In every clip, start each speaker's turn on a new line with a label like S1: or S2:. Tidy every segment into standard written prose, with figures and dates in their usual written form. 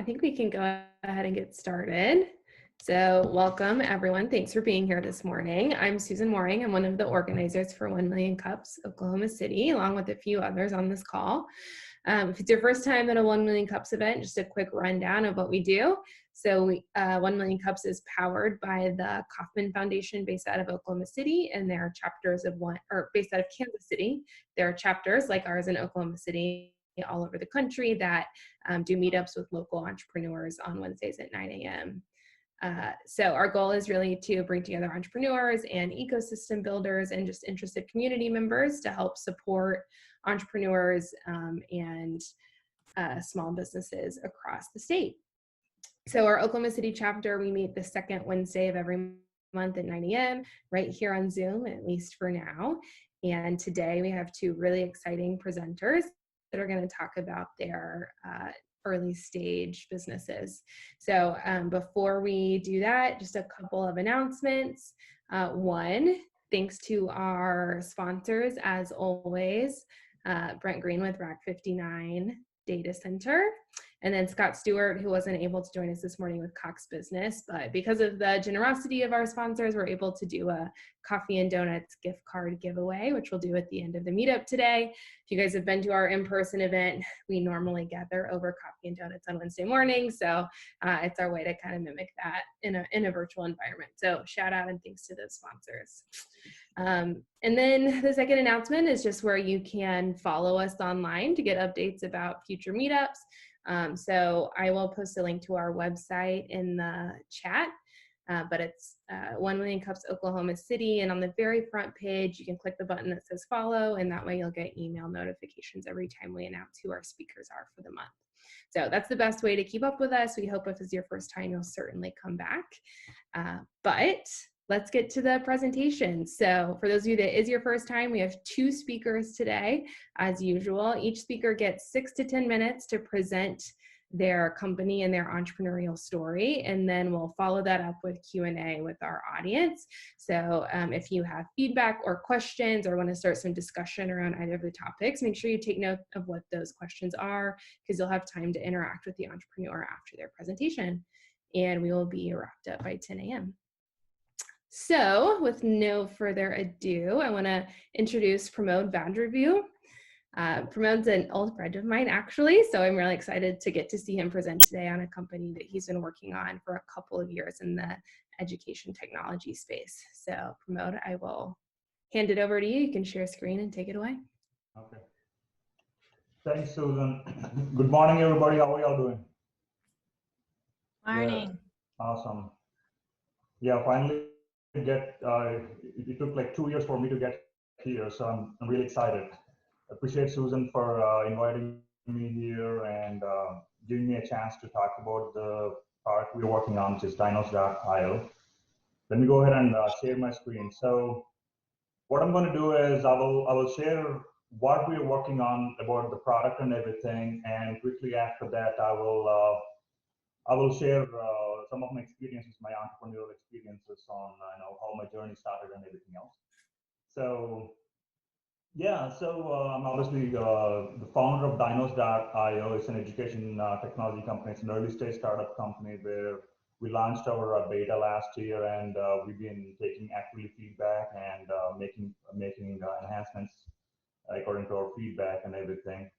S1: think we can go ahead and get started. So welcome everyone. Thanks for being here this morning. I'm Susan Mooring. I'm one of the organizers for 1 Million Cups Oklahoma City, along with a few others on this call. If it's your first time at a 1 Million Cups event, just a quick rundown of what we do. So 1 Million Cups is powered by the Kauffman Foundation based out of Oklahoma City, and there are chapters based out of Kansas City. There are chapters like ours in Oklahoma City all over the country that do meetups with local entrepreneurs on Wednesdays at 9 a.m. So our goal is really to bring together entrepreneurs and ecosystem builders and just interested community members to help support entrepreneurs and small businesses across the state. So our Oklahoma City chapter, we meet the second Wednesday of every month at 9 a.m. right here on Zoom, at least for now. And today we have two really exciting presenters that are going to talk about their early stage businesses. So before we do that, just a couple of announcements. One, thanks to our sponsors, as always, Brent Green with Rack 59 Data Center, and then Scott Stewart, who wasn't able to join us this morning with Cox Business, but because of the generosity of our sponsors, we're able to do a coffee and donuts gift card giveaway, which we'll do at the end of the meetup today. If you guys have been to our in-person event, we normally gather over coffee and donuts on Wednesday morning, so it's our way to kind of mimic that in a virtual environment. So shout out and thanks to those sponsors. And then the second announcement is just where you can follow us online to get updates about future meetups. So I will post a link to our website in the chat, but it's 1 Million Cups Oklahoma City, and on the very front page you can click the button that says follow, and that way you'll get email notifications every time we announce who our speakers are for the month. So that's the best way to keep up with us. We hope if it's your first time, you'll certainly come back. But let's get to the presentation. So for those of you that is your first time, we have two speakers today, as usual. Each speaker gets 6 to 10 minutes to present their company and their entrepreneurial story, and then we'll follow that up with Q&A with our audience. So if you have feedback or questions or want to start some discussion around either of the topics, make sure you take note of what those questions are, because you'll have time to interact with the entrepreneur after their presentation, and we will be wrapped up by 10 a.m. So with no further ado, I want to introduce Pramod Vadravu. Pramod's an old friend of mine, actually, so I'm really excited to get to see him present today on a company that he's been working on for a couple of years in the education technology space. So Pramod, I will hand it over to you. You can share screen and take it away.
S2: Okay. Thanks, Susan. Good morning, everybody. How are y'all doing?
S3: Morning.
S2: Yeah, awesome. Yeah, finally it took like 2 years for me to get here, so I'm really excited. Appreciate Susan for inviting me here and giving me a chance to talk about the product we're working on, which is Dynos.io. Let me go ahead and share my screen. So what I'm going to do is I will share what we're working on about the product and everything, and quickly after that I will share some of my experiences, my entrepreneurial experiences on how my journey started and everything else. So yeah, I'm obviously the founder of Dynos.io. It's an education technology company. It's an early stage startup company where we launched our beta last year, and we've been taking active feedback and making enhancements according to our feedback and everything.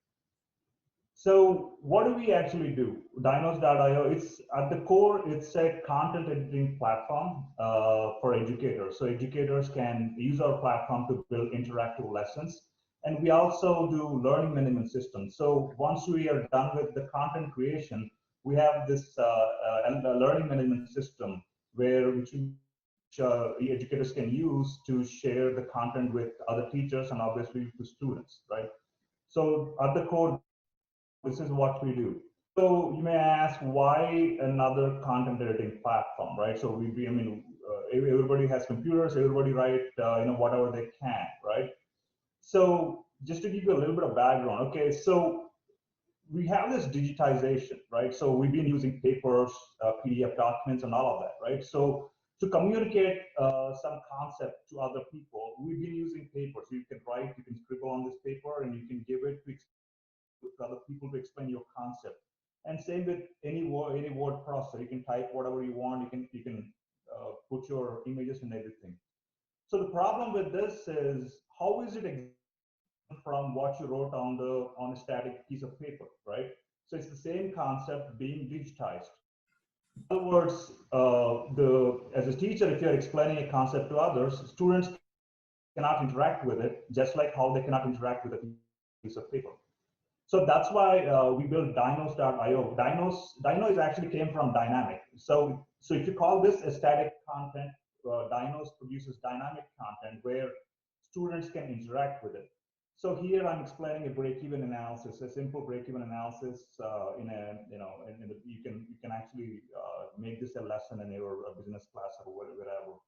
S2: So what do we actually do? Dynos.io, it's at the core, it's a content editing platform for educators. So educators can use our platform to build interactive lessons. And we also do learning management systems. So once we are done with the content creation, we have this learning management system which educators can use to share the content with other teachers and obviously to students, right? So at the core, this is what we do. So you may ask, why another content editing platform, right? So everybody has computers, everybody write whatever they can, right? So just to give you a little bit of background, okay, so we have this digitization, right? So we've been using papers, PDF documents, and all of that, right? So to communicate some concept to other people, we've been using paper. So you can write, you can scribble on this paper, and you can give it to other people to explain your concept. And same with any word processor. You can type whatever you want. You can put your images and everything. So the problem with this is, how is it from what you wrote on a static piece of paper, right? So it's the same concept being digitized. In other words, as a teacher, if you're explaining a concept to others, students cannot interact with it, just like how they cannot interact with a piece of paper. So that's why we built Dynos.io. Dyno is actually came from dynamic. So if you call this a static content, Dynos produces dynamic content where students can interact with it. So here I'm explaining a break-even analysis, a simple break-even analysis. You can actually make this a lesson in your business class or wherever.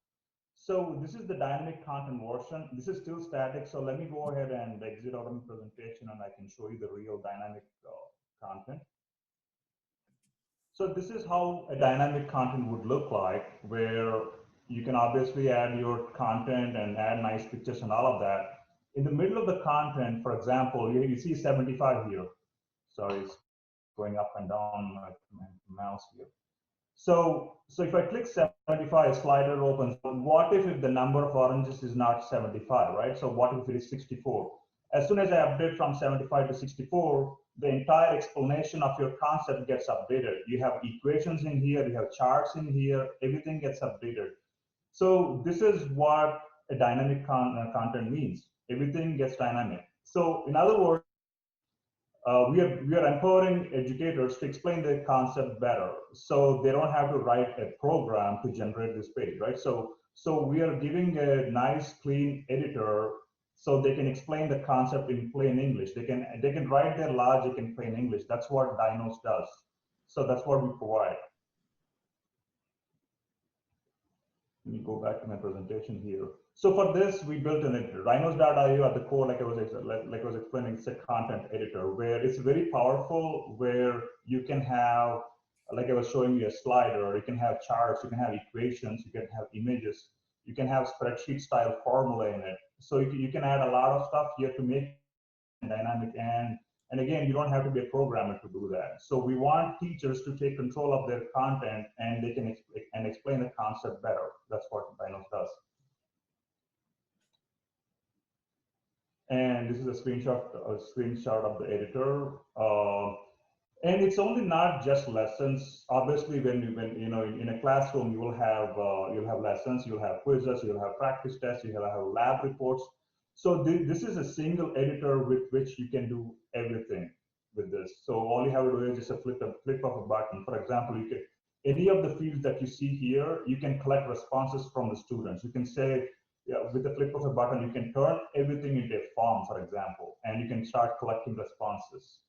S2: So this is the dynamic content version. This is still static. So let me go ahead and exit out of my presentation, and I can show you the real dynamic content. So this is how a dynamic content would look like, where you can obviously add your content and add nice pictures and all of that. In the middle of the content, for example, you see 75 here. Sorry, it's going up and down my mouse here. So if I click 75, slider opens. What if the number of oranges is not 75, right? So what if it is 64? As soon as I update from 75 to 64, the entire explanation of your concept gets updated. You have equations in here, you have charts in here, everything gets updated. So this is what a dynamic content means. Everything gets dynamic. So in other words, we are empowering educators to explain the concept better, so they don't have to write a program to generate this page, right? So we are giving a nice, clean editor so they can explain the concept in plain English. They can write their logic in plain English. That's what Dynos does. So that's what we provide. Let me go back to my presentation here. So for this, we built an editor. Dynos.io at the core, like I was explaining, it's a content editor where it's very powerful, where you can have, like I was showing you, a slider, you can have charts, you can have equations, you can have images, you can have spreadsheet style formula in it. So you can add a lot of stuff here to make it dynamic. And again, you don't have to be a programmer to do that. So we want teachers to take control of their content, and they can explain the concept better. That's what Dynos does. And this is a screenshot of the editor. And it's only not just lessons. Obviously, when you know, in a classroom, you'll have lessons, you'll have quizzes, you'll have practice tests, you'll have lab reports. So this is a single editor with which you can do everything with this. So all you have to do is just a flip of a button. For example, you can, any of the fields that you see here, you can collect responses from the students. You can say, yeah, with the flip of a button, you can turn everything into a form, for example, and you can start collecting responses.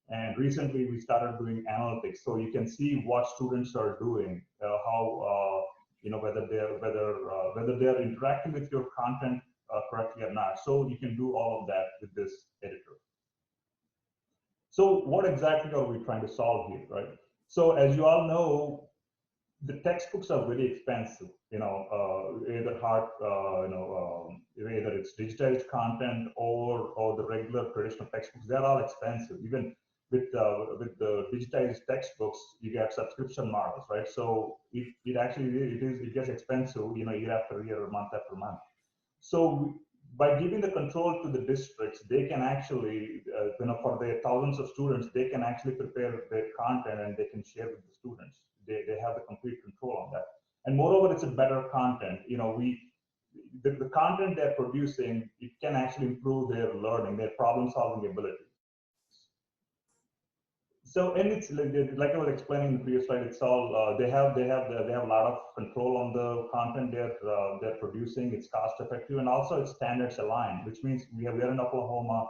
S2: And recently, we started doing analytics, so you can see what students are doing, how you know, whether they're interacting with your content correctly or not. So you can do all of that with this editor. So what exactly are we trying to solve here, right? So as you all know, the textbooks are very expensive. You know, either either it's digitized content or the regular traditional textbooks. They're all expensive. Even with the digitized textbooks, you get subscription models, right? So it gets expensive, you know, year after year, month after month. So by giving the control to the districts, they can actually, you know, for their thousands of students, they can actually prepare their content and they can share with the students. They have the complete control on that. And moreover, it's a better content. You know, the content they're producing, it can actually improve their learning, their problem-solving ability. So, and it's like I was explaining in the previous slide, it's all they have a lot of control on the content they're producing. It's cost effective, and also it's standards aligned, which means we're in Oklahoma.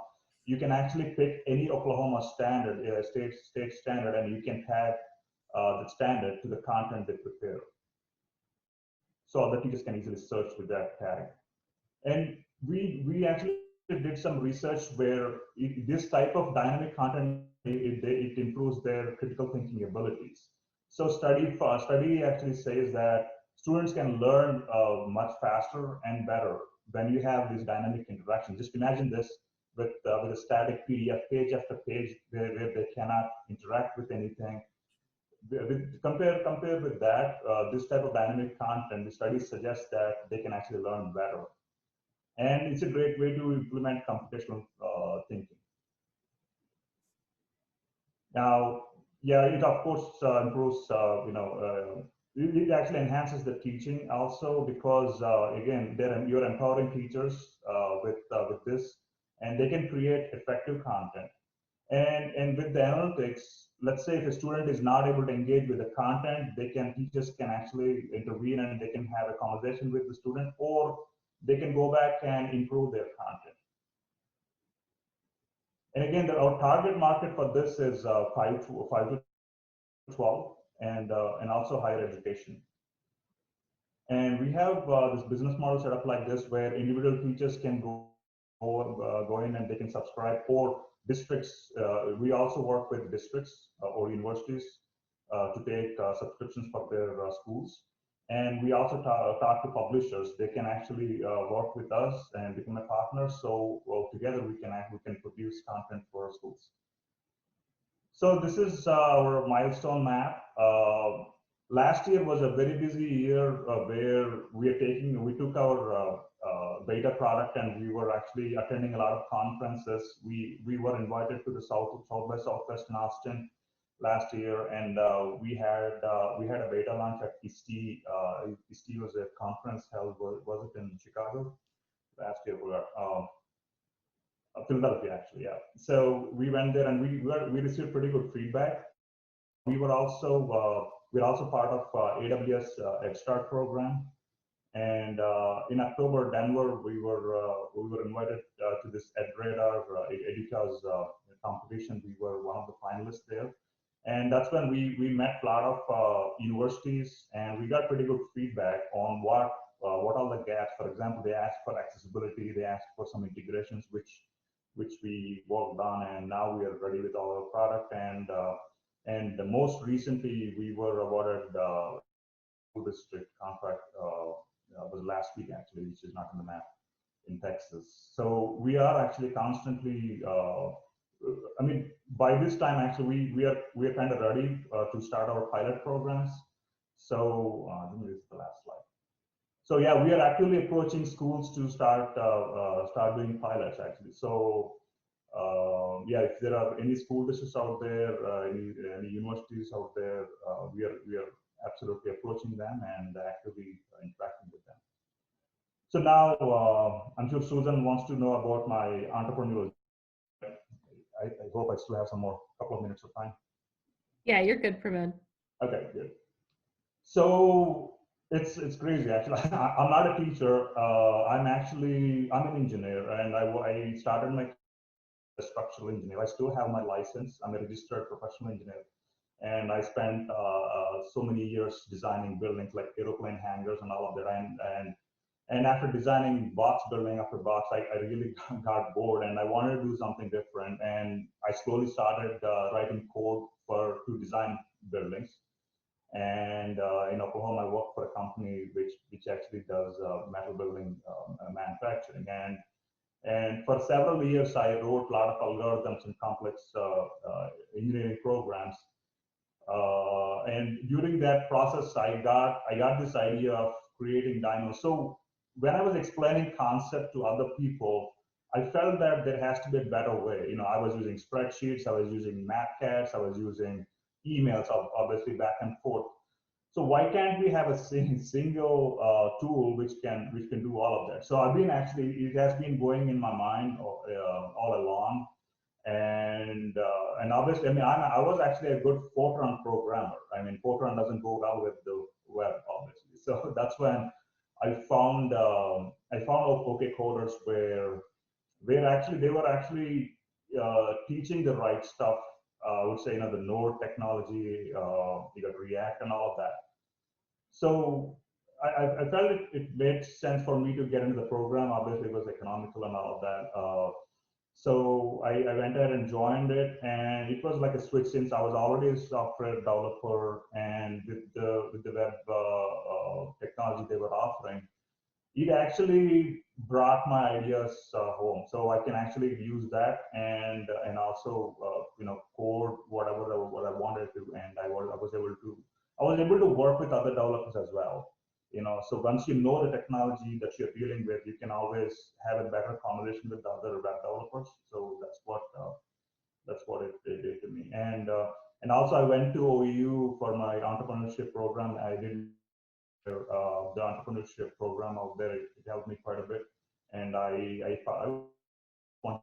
S2: You can actually pick any Oklahoma standard, state standard, and you can tag the standard to the content they prepare. So the teachers can easily search with that tag. And we actually did some research where this type of dynamic content, it improves their critical thinking abilities. So study actually says that students can learn much faster and better when you have this dynamic interaction. Just imagine this: with a static PDF page after page where they cannot interact with anything. Compare with that, this type of dynamic content, the studies suggest that they can actually learn better. And it's a great way to implement computational thinking. Now, yeah, it of course improves, it actually enhances the teaching also because again, you're empowering teachers with this, and they can create effective content. And with the analytics, let's say if a student is not able to engage with the content, teachers can actually intervene and they can have a conversation with the student, or they can go back and improve their content. And again, our target market for this is 5 to 12, and also higher education. And we have this business model set up like this, where individual teachers can go in and they can subscribe, or districts. We also work with districts or universities to take subscriptions for their schools. And we also talk to publishers. They can actually work with us and become a partner. So together we can produce content for our schools. So this is our milestone map. Last year was a very busy year where we took our beta product and we were actually attending a lot of conferences. We were invited to the South by Southwest in Austin last year, and we had a beta launch at ISTE. ISTE was a conference held, was it in Chicago? Last year we were Philadelphia, actually, yeah. So we went there and we received pretty good feedback. We're also part of AWS EdStart program, and in October, Denver, we were invited to this EdRadar Educa's competition. We were one of the finalists there, and that's when we met a lot of universities, and we got pretty good feedback on what all the gaps. For example, they asked for accessibility, they asked for some integrations, which we worked on, and now we are ready with our product. And most recently, we were awarded school district contract was last week, actually, which is not on the map, in Texas. So we are actually constantly, I mean, by this time, actually, we are kind of ready to start our pilot programs. So this is the last slide. So yeah, we are actively approaching schools to start doing pilots, actually. So yeah, if there are any school districts out there, any universities out there, we are absolutely approaching them and actively interacting with them. So now, I'm sure Susan wants to know about my entrepreneurial. I hope I still have couple of minutes of time.
S1: Yeah, you're good, Pramod.
S2: Okay, good. So it's crazy, actually. I'm not a teacher. I'm an engineer, and I started my structural engineer. I still have my license. I'm a registered professional engineer, and I spent so many years designing buildings like aeroplane hangars and all of that. And after designing box building after box, I really got bored, and I wanted to do something different. And I slowly started writing code to design buildings. And in Oklahoma, I work for a company which actually does metal building manufacturing. And for several years, I wrote a lot of algorithms and complex engineering programs. And during that process, I got this idea of creating Dynos. So when I was explaining concept to other people, I felt that there has to be a better way. I was using spreadsheets, I was using Mapcats, I was using emails, obviously back and forth. So why can't we have a single tool which can do all of that? So it has been going in my mind all along, and obviously, I mean, I was actually a good Fortran programmer. I mean, Fortran doesn't go well with the web, obviously. So that's when I found OK Coders, where actually they were actually teaching the right stuff. I would say, the Node technology, you got React and all of that. So I felt it made sense for me to get into the program. Obviously, it was economical and all of that. So I went ahead and joined it, and it was like a switch, since I was already a software developer, and with the web technology they were offering, it actually brought my ideas home. So I can actually use that and also code what I wanted to, and I was able to work with other developers as well. So once you know the technology that you're dealing with, you can always have a better conversation with the other web developers. So that's what it did to me. And also I went to OU for my entrepreneurship program. I did the entrepreneurship program out there. It helped me quite a bit. And I one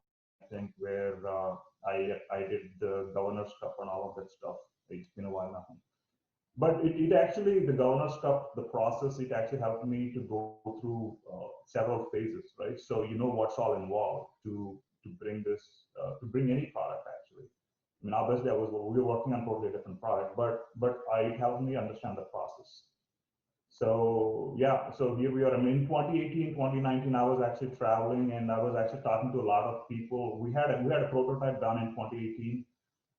S2: thing where I did the governor's cup and all of that stuff. It's been a while now. But it actually, the governor's cup, the process, it actually helped me to go through several phases, right? So you know what's all involved to bring this, to bring any product actually. I mean, obviously we were working on totally different product, but it helped me understand the process. So yeah, so here we are. I mean, in 2018, 2019, I was actually traveling and I was actually talking to a lot of people. We had a prototype done in 2018.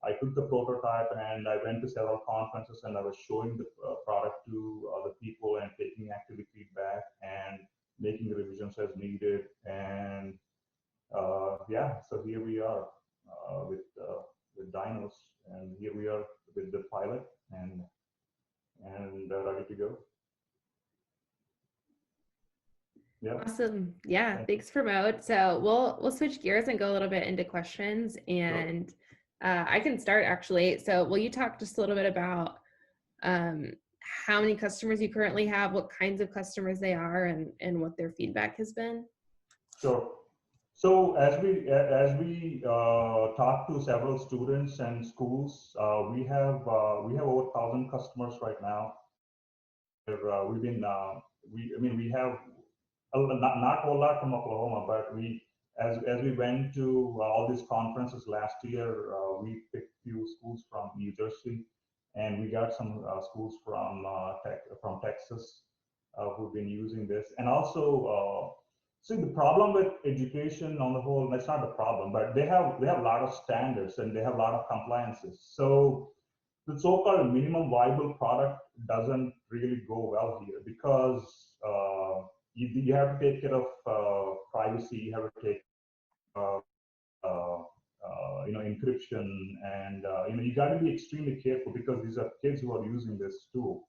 S2: I took the prototype and I went to several conferences and I was showing the product to the people and taking activity feedback and making revisions as needed. And yeah, so here we are with Dynos, and here we are with the pilot and ready to go. Yeah.
S1: Awesome. Yeah, thanks Pramod. So we'll switch gears and go a little bit into questions, and I can start actually. So will you talk just a little bit about how many customers you currently have, what kinds of customers they are, and what their feedback has been?
S2: Sure. So as we talk to several students and schools, we have over 1,000 customers right now. We've been we have not a whole lot from Oklahoma, but as we went to all these conferences last year, we picked few schools from New Jersey, and we got some schools from Texas who've been using this, and also. See, the problem with education on the whole, that's not the problem, but they have a lot of standards and they have a lot of compliances. So the so-called minimum viable product doesn't really go well here because you have to take care of privacy, you have to take encryption, and you got to be extremely careful because these are kids who are using this tool.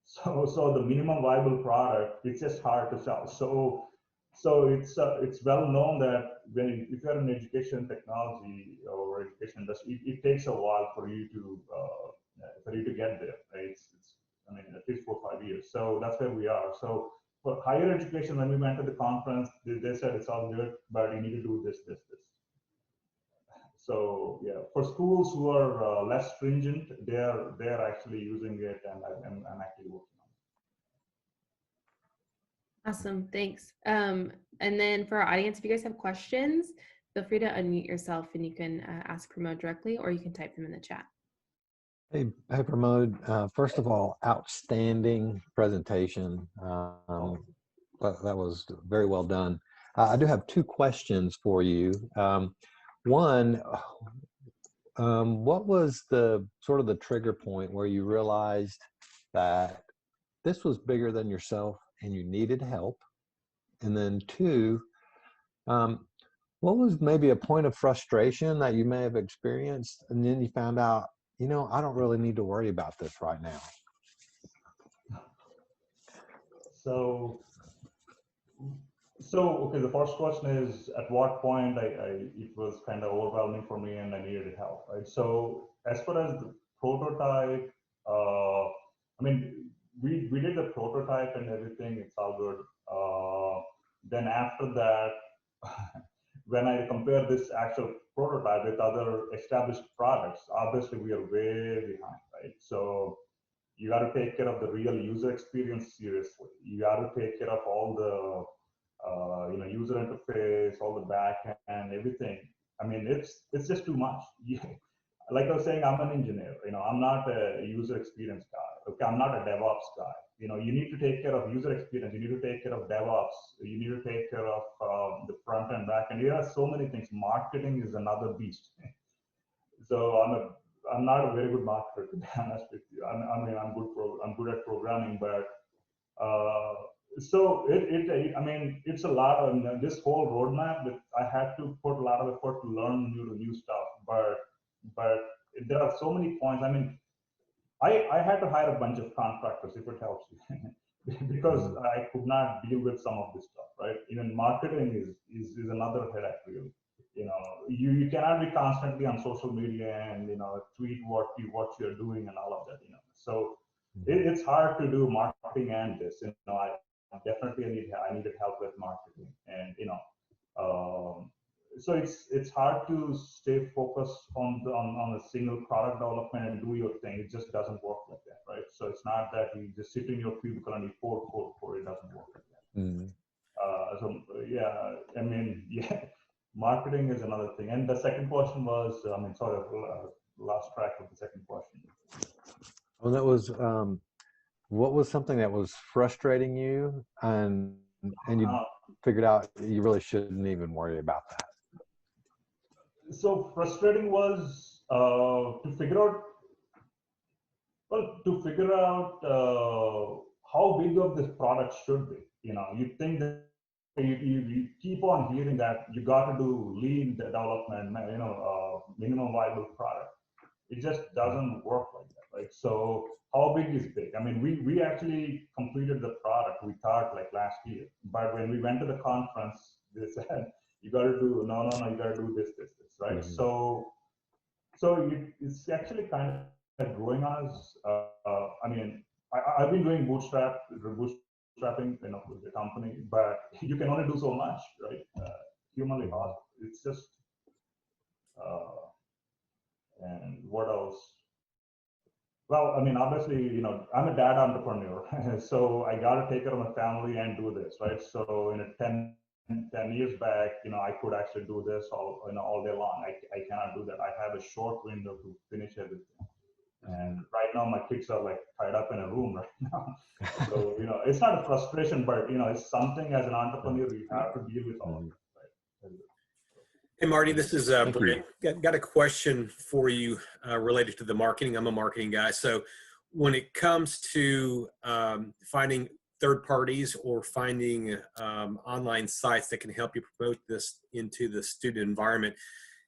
S2: So the minimum viable product, it's just hard to sell. So it's well known that if you're in education technology or education industry, it takes a while for you to get there. Right? I mean, at least 4 or 5 years. So that's where we are. So for higher education, when we went to the conference, they said it's all good, but you need to do this. So yeah, for schools who are less stringent, they're actually using it, and I'm actually working on it.
S1: Awesome, thanks. And then for our audience, if you guys have questions, feel free to unmute yourself and you can ask Pramod directly, or you can type them in the chat.
S3: Hey Pramod, first of all, outstanding presentation. That was very well done. I do have 2 questions for you. One, what was the sort of the trigger point where you realized that this was bigger than yourself and you needed help? And then 2, what was maybe a point of frustration that you may have experienced and then you found out, I don't really need to worry about this right now?
S2: So okay, the first question is at what point it was kind of overwhelming for me and I needed help, right? So as far as the prototype, I mean, we did the prototype and everything, it's all good. Then after that, when I compare this actual prototype with other established products, obviously we are way behind, right? So you got to take care of the real user experience seriously. You got to take care of all the user interface, all the back end, everything. I mean, it's just too much. Like I was saying, I'm an engineer. I'm not a user experience guy. Okay, I'm not a DevOps guy. You need to take care of user experience. You need to take care of DevOps. You need to take care of the front and back end. So many things. Marketing is another beast. So I'm not a very good marketer, to be honest with you. I'm good at programming, but So I mean, it's a lot of this whole roadmap that I had to put a lot of effort to learn new stuff. But there are so many points. I mean, I had to hire a bunch of contractors if it helps you, because I could not deal with some of this stuff, right? Even marketing is another headache really. You know, you cannot be constantly on social media and tweet what you're doing and all of that. So it's hard to do marketing and this. I definitely I needed help with marketing, and um, so it's hard to stay focused on a single product development and do your thing. It just doesn't work like that, right? So it's not that you just sit in your cubicle and you code. It doesn't work like that. Yeah, I mean, yeah, marketing is another thing. And the second question was, I mean, sorry, lost track of the second question.
S3: Well, that was what was something that was frustrating you, and you figured out you really shouldn't even worry about that?
S2: So frustrating was to figure out how big of this product should be. You think that you keep on hearing that you got to do lean development, minimum viable product. It just doesn't work like that, right? So how big is big? I mean, we actually completed the product, we thought, like last year, but when we went to the conference, they said you got to do no, you got to do this, right? So it's actually kind of growing on us. I mean, I've been doing bootstrapping, with the company, but you can only do so much, right? Humanly possible. It's just, and what else? Well, I mean, obviously, I'm a dad entrepreneur, so I got to take care of my family and do this, right? So in a 10 years back, I could actually do this all day long. I cannot do that. I have a short window to finish everything. And right now my kids are like tied up in a room right now. So, it's not a frustration, but, it's something as an entrepreneur, you have to deal with all of it, right?
S4: Hey, Marty, this is Brent. Got a question for you related to the marketing. I'm a marketing guy. So when it comes to finding third parties or finding online sites that can help you promote this into the student environment,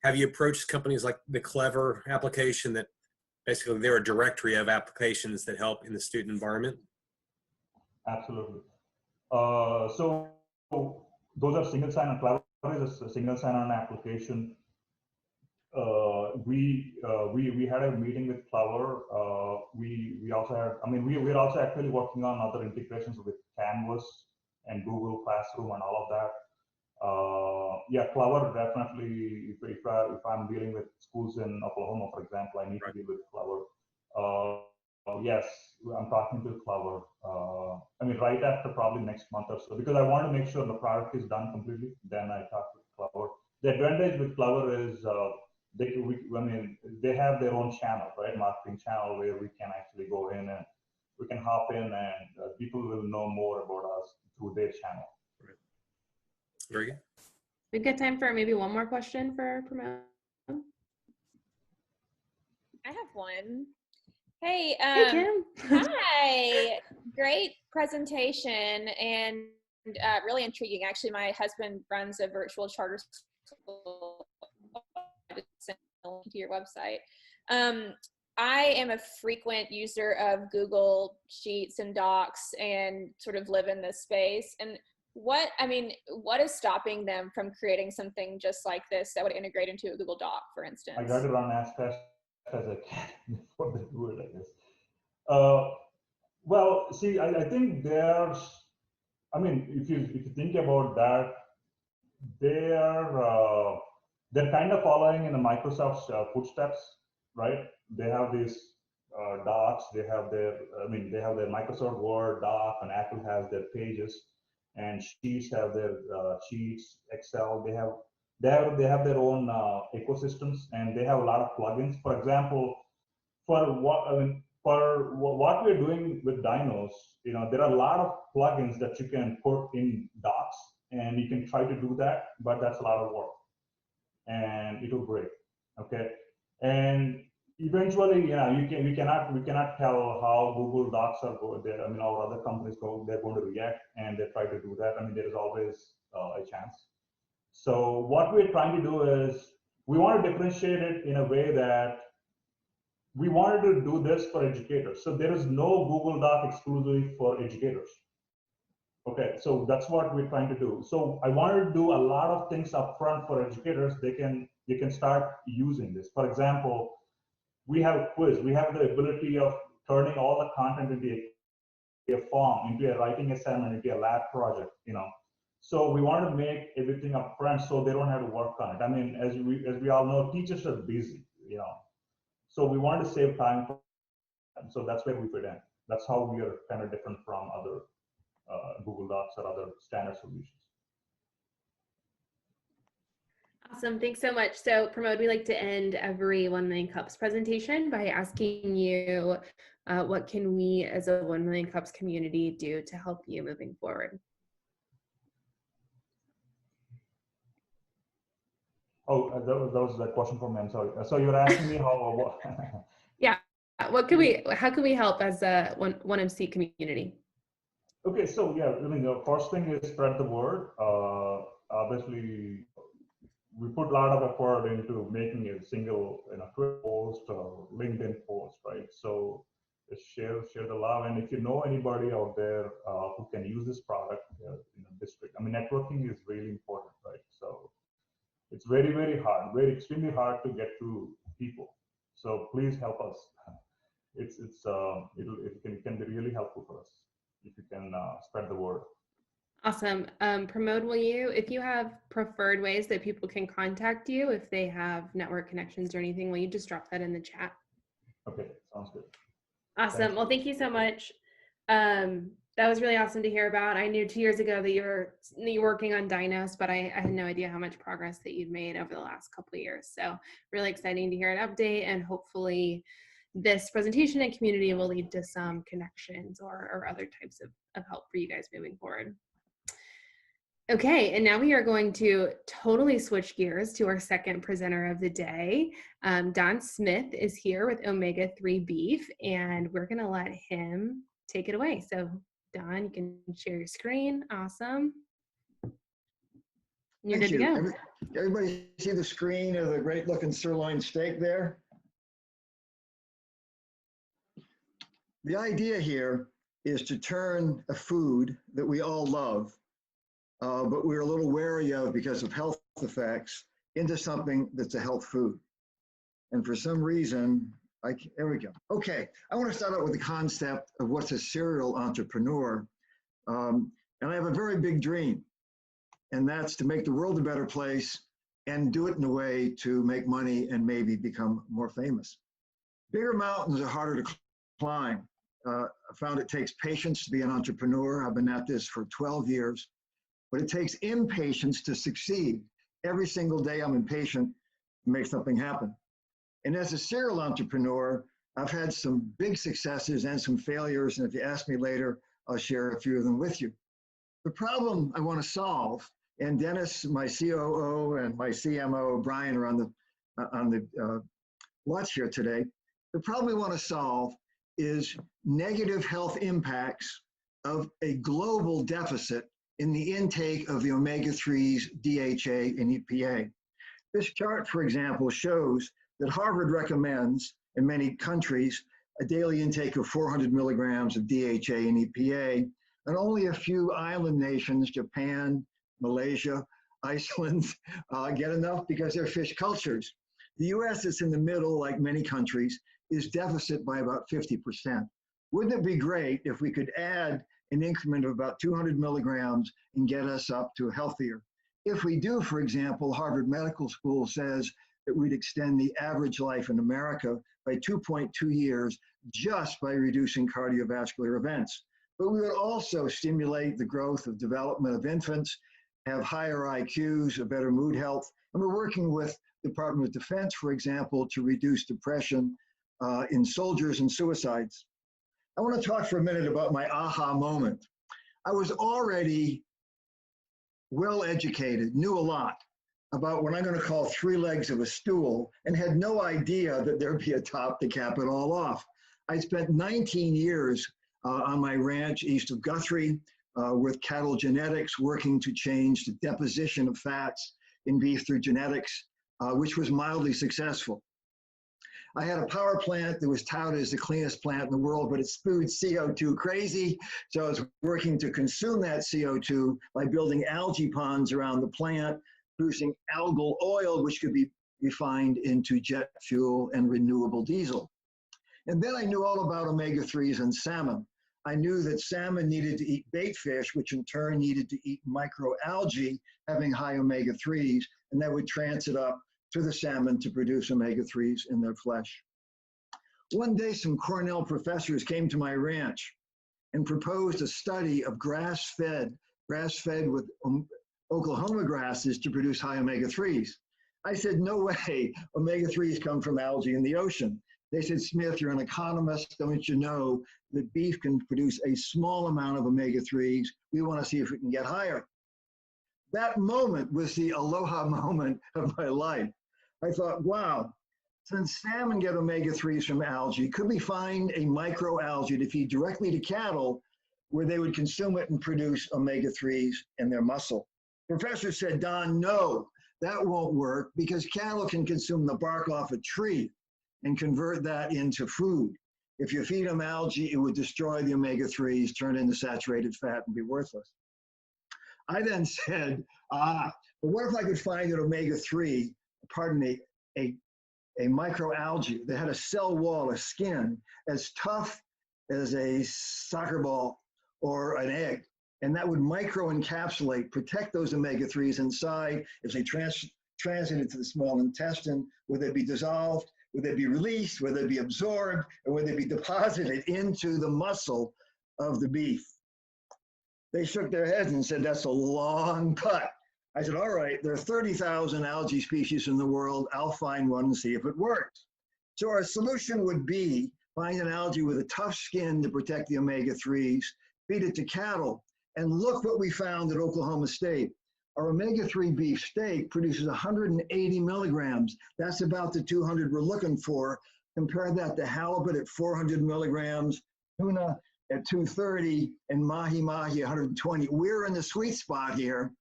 S4: have you approached companies like the Clever application that basically they're a directory of applications that help in the student environment?
S2: Absolutely. So those are single sign-on. Clever is a single sign-on application. We had a meeting with Clever. We also had, I mean, we're also actually working on other integrations with Canvas and Google Classroom and all of that. Yeah, Clever definitely. If I'm dealing with schools in Oklahoma, for example, I need to deal with Clever. Yes, I'm talking to Clever. I mean, right after probably next month or so, because I want to make sure the product is done completely. Then I talk with Clever. The advantage with Clever is they have their own channel, right? Marketing channel where we can actually go in and we can hop in and people will know more about us through their channel.
S4: Right. Very good.
S1: We've got time for maybe one more question for promote.
S5: I have one. Hey,
S1: Hey, Kim.
S5: hi. Great presentation and really intriguing. Actually, my husband runs a virtual charter school. I just sent a link to your website. I am a frequent user of Google Sheets and Docs and sort of live in this space. And what is stopping them from creating something just like this that would integrate into a Google Doc, for instance?
S2: I got to run as fast as I can before they do it, I guess. Well, see, I think there's, I mean, if you think about that, they're kind of following in the Microsoft's footsteps, right? They have these docs. They have their Microsoft Word doc, and Apple has their Pages, and Sheets have their Sheets, Excel. They have their own ecosystems, and they have a lot of plugins. For example, for what we're doing with Dynos, there are a lot of plugins that you can put in Docs, and you can try to do that, but that's a lot of work, and it will break. Okay, and Eventually, we cannot tell how Google Docs are going there. I mean, our other companies they're going to react and they try to do that. I mean, there is always a chance. So what we're trying to do is we want to differentiate it in a way that we wanted to do this for educators. So there is no Google Doc exclusively for educators. Okay, so that's what we're trying to do. So I wanted to do a lot of things upfront for educators. They can start using this. For example, we have a quiz. We have the ability of turning all the content into a form, into a writing assignment, into a lab project. So we want to make everything upfront so they don't have to work on it. I mean, as we all know, teachers are busy. So we want to save time for them. So that's where we fit in. That's how we are kind of different from other Google Docs or other standard solutions.
S1: Awesome. Thanks so much. So Pramod, we like to end every 1 Million Cups presentation by asking you, what can we as a 1 Million Cups community do to help you moving forward? Oh,
S2: that was the question for me. I'm sorry. So you're asking me how?
S1: Yeah. How can we help as a 1MC community?
S2: Okay, so yeah, I mean, the first thing is spread the word. Obviously, we put a lot of effort into making a single Twitter post or LinkedIn post, right? So just share the love, and if you know anybody out there who can use this product in the district, I mean, networking is really important, right? So it's very, very hard, extremely hard to get to people. So please help us. It can be really helpful for us if you can spread the word.
S1: Awesome. Pramod, if you have preferred ways that people can contact you if they have network connections or anything, will you just drop that in the chat?
S2: Okay, sounds good.
S1: Awesome.
S2: Thanks.
S1: Well, thank you so much. That was really awesome to hear about. I knew 2 years ago that you were working on Dynos, but I had no idea how much progress that you'd made over the last couple of years. So really exciting to hear an update, and hopefully this presentation and community will lead to some connections or other types of help for you guys moving forward. Okay, and now we are going to totally switch gears to our second presenter of the day. Don Smith is here with omega-3 beef, and we're gonna let him take it away. So Don, you can share your screen. Awesome. You're good to go.
S6: Everybody see the screen of the great looking sirloin steak there? The idea here is to turn a food that we all love, but we're a little wary of because of health effects, into something that's a health food. And for some reason, there we go. Okay, I want to start out with the concept of what's a serial entrepreneur. And I have a very big dream, and that's to make the world a better place and do it in a way to make money and maybe become more famous. Bigger mountains are harder to climb. I found it takes patience to be an entrepreneur. I've been at this for 12 years, but it takes impatience to succeed. Every single day I'm impatient to make something happen. And as a serial entrepreneur, I've had some big successes and some failures. And if you ask me later, I'll share a few of them with you. The problem I want to solve, and Dennis, my COO, and my CMO, Brian, are on the watch here today. The problem we want to solve is negative health impacts of a global deficit in the intake of the omega-3s, DHA, and EPA. This chart, for example, shows that Harvard recommends in many countries a daily intake of 400 milligrams of DHA and EPA, and only a few island nations, Japan, Malaysia, Iceland, get enough because they're fish cultures. The US is in the middle, like many countries, is deficit by about 50%. Wouldn't it be great if we could add an increment of about 200 milligrams and get us up to healthier? If we do, for example, Harvard Medical School says that we'd extend the average life in America by 2.2 years just by reducing cardiovascular events. But we would also stimulate the growth of development of infants, have higher IQs, a better mood health. And we're working with the Department of Defense, for example, to reduce depression in soldiers and suicides. I want to talk for a minute about my aha moment. I was already well educated, knew a lot, about what I'm going to call 3 legs of a stool and had no idea that there'd be a top to cap it all off. I spent 19 years on my ranch east of Guthrie with cattle genetics, working to change the deposition of fats in beef through genetics, which was mildly successful. I had a power plant that was touted as the cleanest plant in the world, but it spewed CO2 crazy. So I was working to consume that CO2 by building algae ponds around the plant, producing algal oil, which could be refined into jet fuel and renewable diesel. And then I knew all about omega-3s and salmon. I knew that salmon needed to eat bait fish, which in turn needed to eat microalgae, having high omega-3s, and that would transit up to the salmon to produce omega-3s in their flesh. One day, some Cornell professors came to my ranch and proposed a study of grass-fed with Oklahoma grasses to produce high omega-3s. I said, no way, omega-3s come from algae in the ocean. They said, Smith, you're an economist, don't you know that beef can produce a small amount of omega-3s? We want to see if we can get higher. That moment was the aloha moment of my life. I thought, wow, since salmon get omega-3s from algae, could we find a microalgae to feed directly to cattle where they would consume it and produce omega-3s in their muscle? Professor said, Don, no, that won't work because cattle can consume the bark off a tree and convert that into food. If you feed them algae, it would destroy the omega-3s, turn into saturated fat, and be worthless. I then said, but what if I could find an omega-3, pardon me, a microalgae that had a cell wall, a skin, as tough as a soccer ball or an egg, and that would microencapsulate, protect those omega-3s inside. If they transited to the small intestine, would they be dissolved? Would they be released? Would they be absorbed? Or would they be deposited into the muscle of the beef? They shook their heads and said, that's a long putt. I said, all right, there are 30,000 algae species in the world. I'll find one and see if it works. So our solution would be find an algae with a tough skin to protect the omega-3s, feed it to cattle, and look what we found at Oklahoma State. Our omega-3 beef steak produces 180 milligrams. That's about the 200 we're looking for. Compare that to halibut at 400 milligrams, tuna at 230, and mahi-mahi 120. We're in the sweet spot here.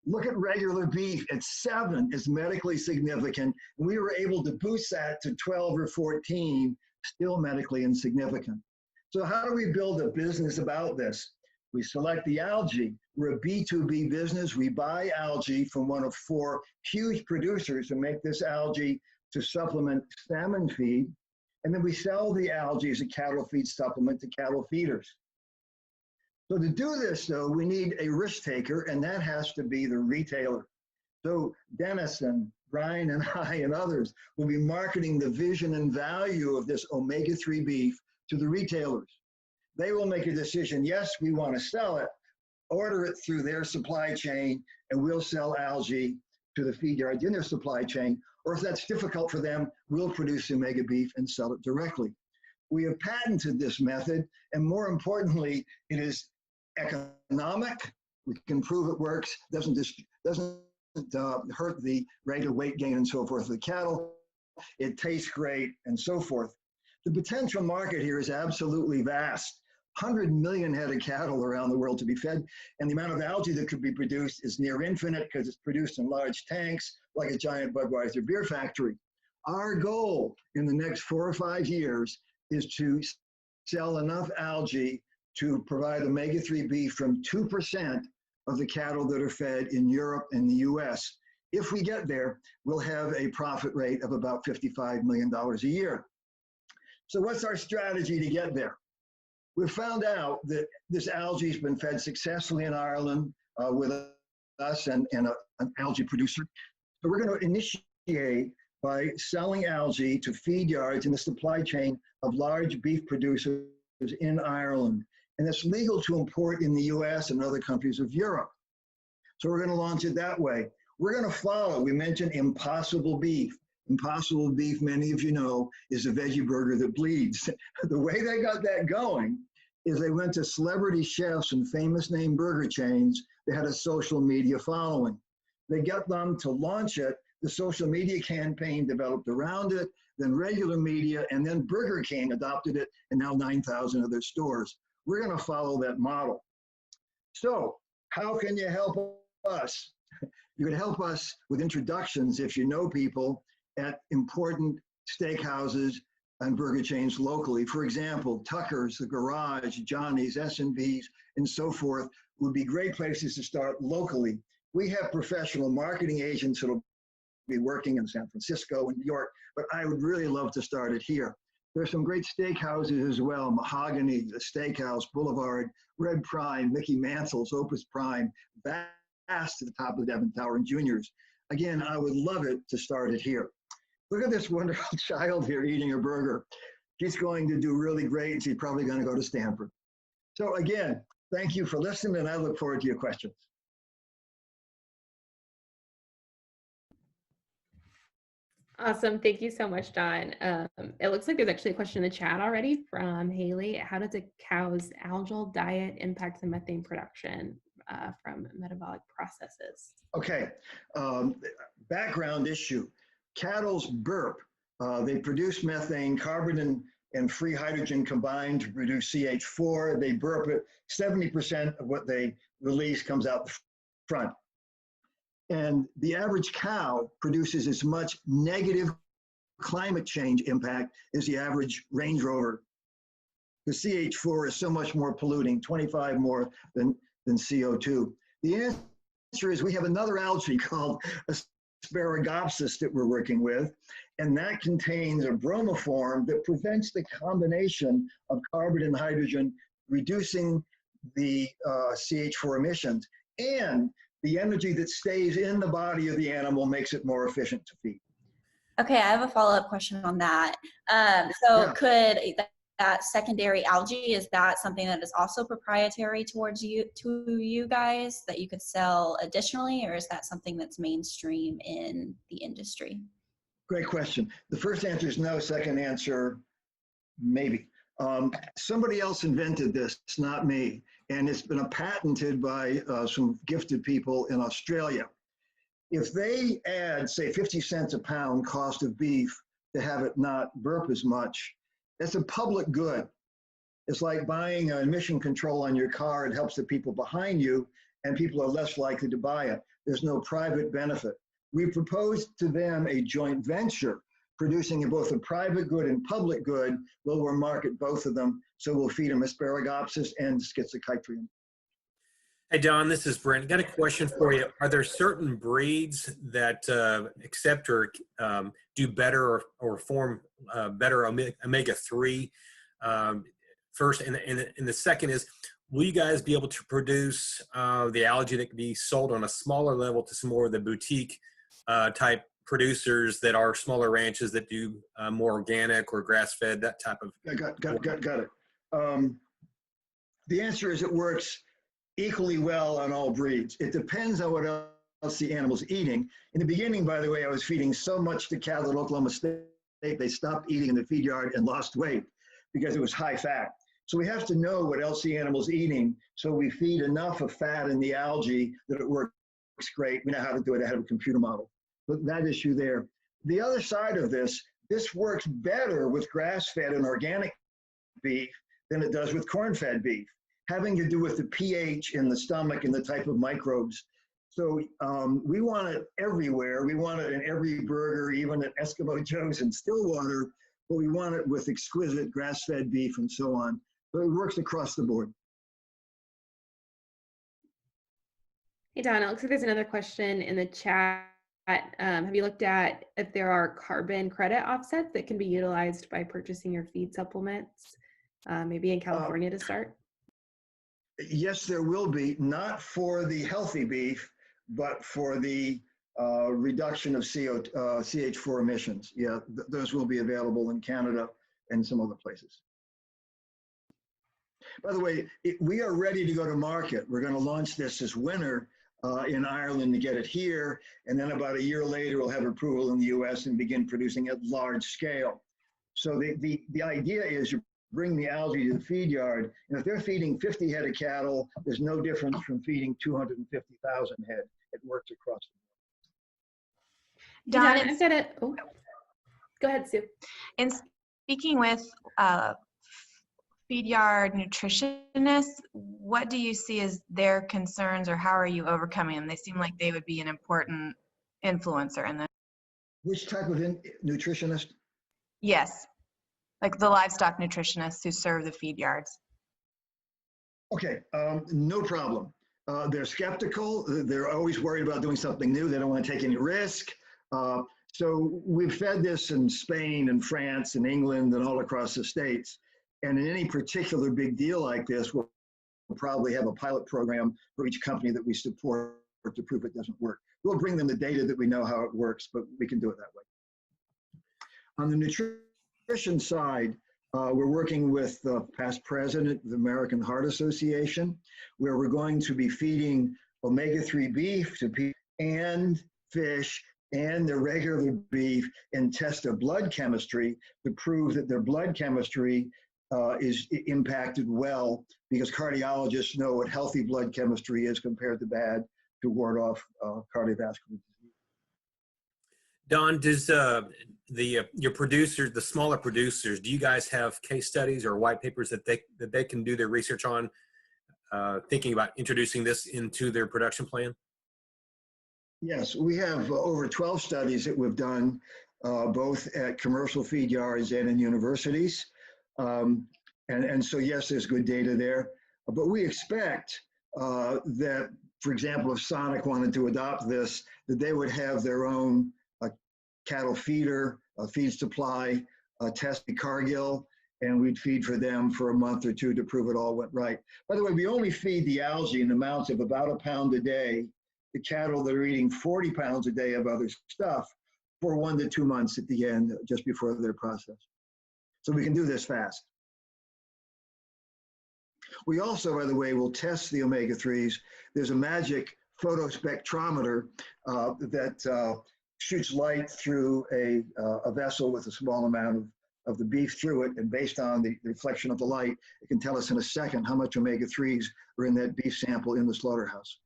S6: Look at regular beef at 7 is medically significant. And we were able to boost that to 12 or 14, still medically insignificant. So how do we build a business about this? We select the algae. We're a B2B business. We buy algae from one of 4 huge producers who make this algae to supplement salmon feed. And then we sell the algae as a cattle feed supplement to cattle feeders. So to do this, though, we need a risk taker, and that has to be the retailer. So Dennis and Brian and I and others will be marketing the vision and value of this omega-3 beef to the retailers. They will make a decision, yes, we want to sell it, order it through their supply chain, and we'll sell algae to the feed yards in their supply chain. Or if that's difficult for them, we'll produce omega beef and sell it directly. We have patented this method, and more importantly, it is economic. We can prove it works, doesn't hurt the rate of weight gain and so forth of the cattle. It tastes great and so forth. The potential market here is absolutely vast. 100 million head of cattle around the world to be fed, and the amount of algae that could be produced is near infinite because it's produced in large tanks like a giant Budweiser beer factory. Our goal in the next 4 or 5 years is to sell enough algae to provide omega-3 beef from 2% of the cattle that are fed in Europe and the US. If we get there, we'll have a profit rate of about $55 million a year. So what's our strategy to get there? We've found out that this algae has been fed successfully in Ireland with us and an algae producer. So we're going to initiate by selling algae to feed yards in the supply chain of large beef producers in Ireland. And it's legal to import in the US and other countries of Europe. So we're going to launch it that way. We're going to follow, we mentioned Impossible Beef. Impossible Beef, many of you know, is a veggie burger that bleeds. The way they got that going is they went to celebrity chefs and famous name burger chains that had a social media following. They got them to launch it. The social media campaign developed around it, then regular media, and then Burger King adopted it, and now 9,000 of their stores. We're going to follow that model. So how can you help us? You can help us with introductions if you know people at important steakhouses and burger chains locally. For example, Tucker's, The Garage, Johnny's, S&B's, and so forth would be great places to start locally. We have professional marketing agents that'll be working in San Francisco and New York, but I would really love to start it here. There's some great steakhouses as well, Mahogany, the Steakhouse, Boulevard, Red Prime, Mickey Mantle's, Opus Prime, Vast to the top of Devon Tower, and Juniors. Again, I would love it to start it here. Look at this wonderful child here eating a burger. She's going to do really great, and she's probably going to go to Stanford. So again, thank you for listening, and I look forward to your questions.
S1: Awesome. Thank you so much, Don. It looks like there's actually a question in the chat already from Haley. How does a cow's algal diet impact the methane production from metabolic processes?
S6: Okay, background issue. Cattle's burp. They produce methane, carbon and free hydrogen combined to produce CH4. They burp it. 70% of what they release comes out the front. And the average cow produces as much negative climate change impact as the average Range Rover. The CH4 is so much more polluting, 25 more than CO2. The answer is we have another algae called Asparagopsis that we're working with, and that contains a bromoform that prevents the combination of carbon and hydrogen, reducing the CH4 emissions. And the energy that stays in the body of the animal makes it more efficient to feed.
S7: Okay, I have a follow-up question on that. Could that secondary algae, is that something that is also proprietary to you guys that you could sell additionally, or is that something that's mainstream in the industry?
S6: Great question. The first answer is no. Second answer, maybe. Somebody else invented this, not me. And it's been patented by some gifted people in Australia. If they add, say, 50 cents a pound cost of beef to have it not burp as much, that's a public good. It's like buying emission control on your car. It helps the people behind you, and people are less likely to buy it. There's no private benefit. We proposed to them a joint venture producing both a private good and public good. We'll market both of them. So we'll feed them Asparagopsis and Schizachytrium.
S4: Hey, Don, this is Brent. Got a question for you. Are there certain breeds that accept or do better or form better omega-3? First, and the second is, will you guys be able to produce the algae that can be sold on a smaller level to some more of the boutique type producers that are smaller ranches that do more organic or grass-fed, that type of?
S6: Got it. The answer is it works equally well on all breeds. It depends on what else the animal's eating. In the beginning, by the way, I was feeding so much to cattle at Oklahoma State, they stopped eating in the feed yard and lost weight because it was high fat. So we have to know what else the animal's eating, so we feed enough of fat in the algae that it works great. We know how to do it. I have a computer model. But that issue there. The other side of this works better with grass-fed and organic beef than it does with corn-fed beef, having to do with the pH in the stomach and the type of microbes. So we want it everywhere. We want it in every burger, even at Eskimo Joe's in Stillwater, but we want it with exquisite grass-fed beef and so on. So it works across the board.
S1: Hey, Don, it looks like there's another question in the chat. Have you looked at if there are carbon credit offsets that can be utilized by purchasing your feed supplements, maybe in California to start?
S6: Yes, there will be, not for the healthy beef, but for the reduction of CH4 emissions. Yeah, those will be available in Canada and some other places. By the way, we are ready to go to market. We're going to launch this winter in Ireland to get it here. And then about a year later, we'll have approval in the US and begin producing at large scale. So the idea is you bring the algae to the feed yard, and if they're feeding 50 head of cattle, there's no difference from feeding 250,000 head. It works across the board.
S1: Don,
S8: Don,
S1: I've got it. Oh, go ahead, Sue.
S8: in speaking with feed yard nutritionists, what do you see as their concerns, or how are you overcoming them? They seem like they would be an important influencer in this.
S6: Which type of nutritionist?
S8: Yes, like the livestock nutritionists who serve the feed yards.
S6: Okay, no problem. They're skeptical. They're always worried about doing something new. They don't want to take any risk. So we've fed this in Spain and France and England and all across the States. And in any particular big deal like this, we'll probably have a pilot program for each company that we support to prove it doesn't work. We'll bring them the data that we know how it works, but we can do it that way. On the nutrition side, we're working with the past president of the American Heart Association, where we're going to be feeding omega-3 beef to people and fish and their regular beef and test their blood chemistry to prove that their blood chemistry is impacted well, because cardiologists know what healthy blood chemistry is compared to bad, to ward off cardiovascular disease.
S4: Don, does your producers, the smaller producers, do you guys have case studies or white papers that they can do their research on, thinking about introducing this into their production plan?
S6: Yes, we have over 12 studies that we've done, both at commercial feed yards and in universities. And so, yes, there's good data there. But we expect that, for example, if Sonic wanted to adopt this, that they would have their own cattle feeder, feed supply, test Cargill, and we'd feed for them for a month or two to prove it all went right. By the way, we only feed the algae in amounts of about a pound a day. The cattle that are eating 40 pounds a day of other stuff for 1 to 2 months at the end, just before they're processed. So we can do this fast. We also, by the way, will test the omega-3s. There's a magic photospectrometer that shoots light through a vessel with a small amount of the beef through it, and based on the reflection of the light, it can tell us in a second how much omega-3s are in that beef sample in the slaughterhouse.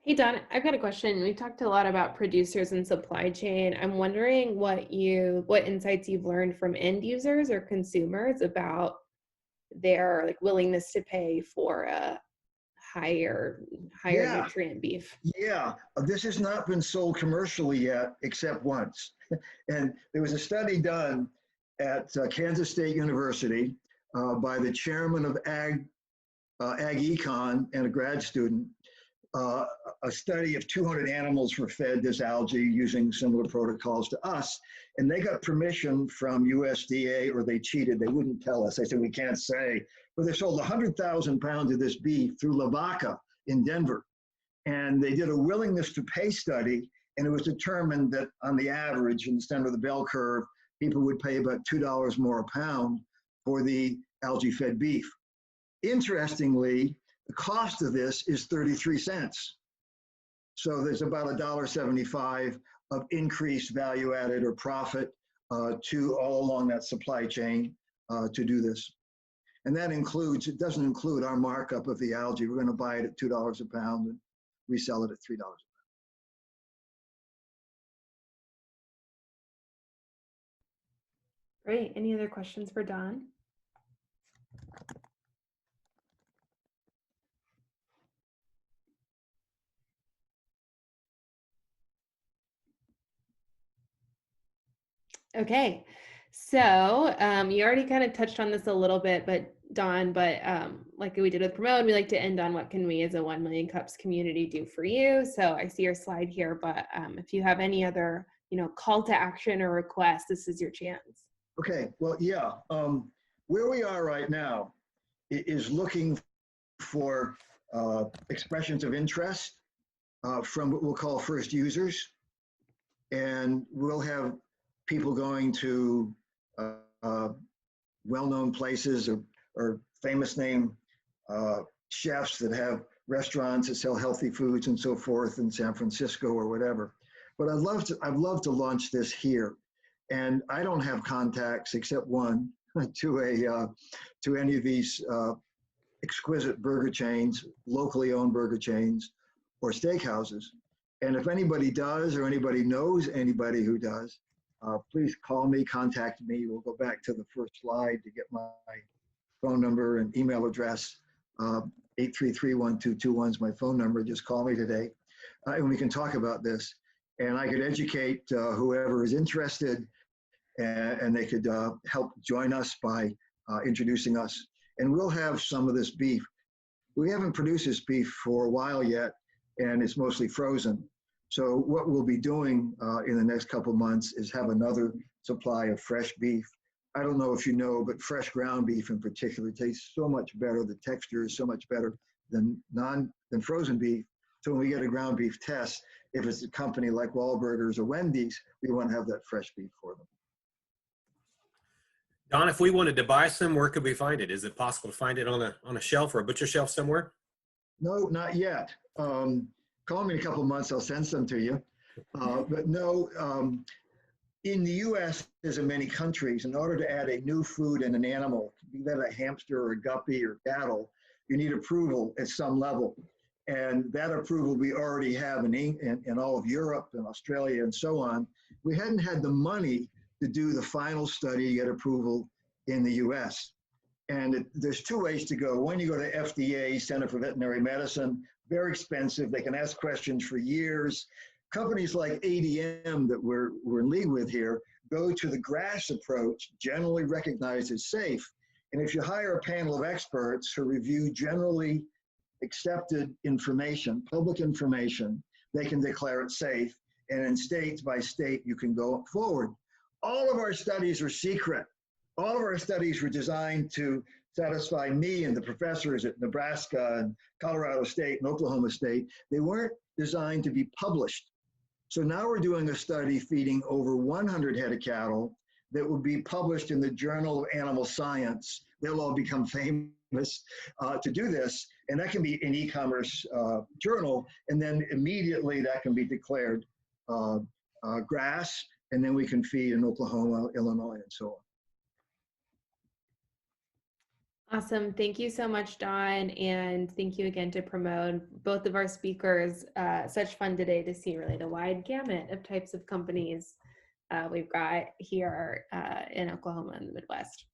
S1: Hey, Don, I've got a question. We've talked a lot about producers and supply chain. I'm wondering what insights you've learned from end users or consumers about their willingness to pay for a higher nutrient beef.
S6: Yeah, this has not been sold commercially yet, except once. And there was a study done at Kansas State University by the chairman of Ag Econ and a grad student. A study of 200 animals were fed this algae using similar protocols to us, and they got permission from USDA, or they cheated. They wouldn't tell us. They said, we can't say. But they sold 100,000 pounds of this beef through Lavaca in Denver. And they did a willingness to pay study, and it was determined that on the average, in the center of the bell curve, people would pay about $2 more a pound for the algae-fed beef. Interestingly, the cost of this is 33 cents. So there's about $1.75 of increased value added or profit to all along that supply chain to do this. And that includes, it doesn't include our markup of the algae. We're going to buy it at $2 a pound and resell it at $3 a pound.
S1: Great. Any other questions for Don? Okay, so you already kind of touched on this a little bit, but Don, like we did with Promote, we like to end on what can we as a 1 Million Cups community do for you. So I see your slide here, but if you have any other, call to action or request, this is your chance.
S6: Okay, well, yeah. Where we are right now is looking for expressions of interest from what we'll call first users. And we'll have people going to well-known places or famous name chefs that have restaurants that sell healthy foods and so forth in San Francisco or whatever. But I'd love to launch this here. And I don't have contacts except one to any of these exquisite burger chains, locally owned burger chains, or steakhouses. And if anybody does, or anybody knows anybody who does, please call me, contact me. We'll go back to the first slide to get my phone number and email address. 833-1221 is my phone number. Just call me today, and we can talk about this. And I could educate whoever is interested, and they could help join us by introducing us. And we'll have some of this beef. We haven't produced this beef for a while yet, and it's mostly frozen. So what we'll be doing in the next couple months is have another supply of fresh beef. I don't know if you know, but fresh ground beef in particular tastes so much better. The texture is so much better than frozen beef. So when we get a ground beef test, if it's a company like Wahlburgers or Wendy's, we want to have that fresh beef for them.
S4: Don, if we wanted to buy some, where could we find it? Is it possible to find it on a shelf or a butcher shelf somewhere?
S6: No, not yet. Call me in a couple of months, I'll send some to you. But no, in the US, as in many countries, in order to add a new food in an animal, be that a hamster or a guppy or cattle, you need approval at some level. And that approval we already have in all of Europe and Australia and so on. We hadn't had the money to do the final study to get approval in the US. And there's two ways to go. One, you go to FDA, Center for Veterinary Medicine, very expensive. They can ask questions for years. Companies like ADM that we're in league with here go to the GRAS approach, generally recognized as safe. And if you hire a panel of experts who review generally accepted information, public information, they can declare it safe. And in state by state, you can go forward. All of our studies are secret. All of our studies were designed to satisfy me and the professors at Nebraska and Colorado State and Oklahoma State. They weren't designed to be published. So now we're doing a study feeding over 100 head of cattle that will be published in the Journal of Animal Science. They'll all become famous to do this. And that can be an e-commerce journal. And then immediately that can be declared GRAS. And then we can feed in Oklahoma, Illinois, and so on.
S1: Awesome. Thank you so much, Don. And thank you again to Pramod, both of our speakers. Such fun today to see really the wide gamut of types of companies we've got here in Oklahoma and the Midwest.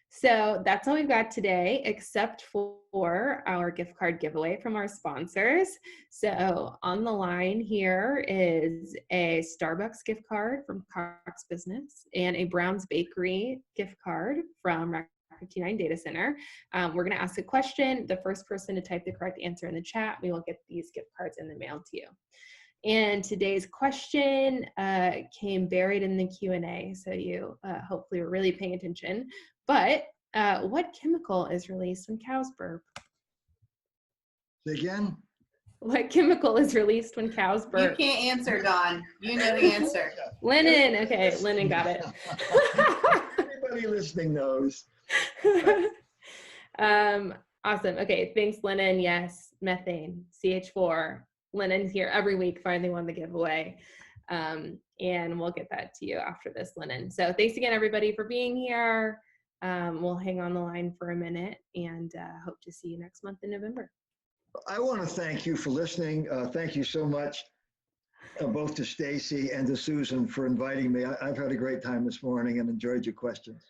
S1: So that's all we've got today, except for our gift card giveaway from our sponsors. So on the line here is a Starbucks gift card from Cox Business and a Brown's Bakery gift card from 59 Data Center. We're going to ask a question. The first person to type the correct answer in the chat, we will get these gift cards in the mail to you. And today's question came buried in the Q&A, so you hopefully were really paying attention. But what chemical is released when cows burp?
S6: Say again?
S1: What chemical is released when cows burp?
S9: You can't answer, Don. You know the answer.
S1: Lennon. Okay, Lennon got it.
S6: Everybody listening knows.
S1: Awesome. Okay, thanks, Lennon. Yes, methane, CH4. Lennon's here every week finally won the giveaway. And we'll get that to you after this, Lennon. So thanks again, everybody, for being here. We'll hang on the line for a minute and hope to see you next month in November.
S6: I want to thank you for listening. Thank you so much, both to Stacy and to Susan for inviting me. I've had a great time this morning and enjoyed your questions.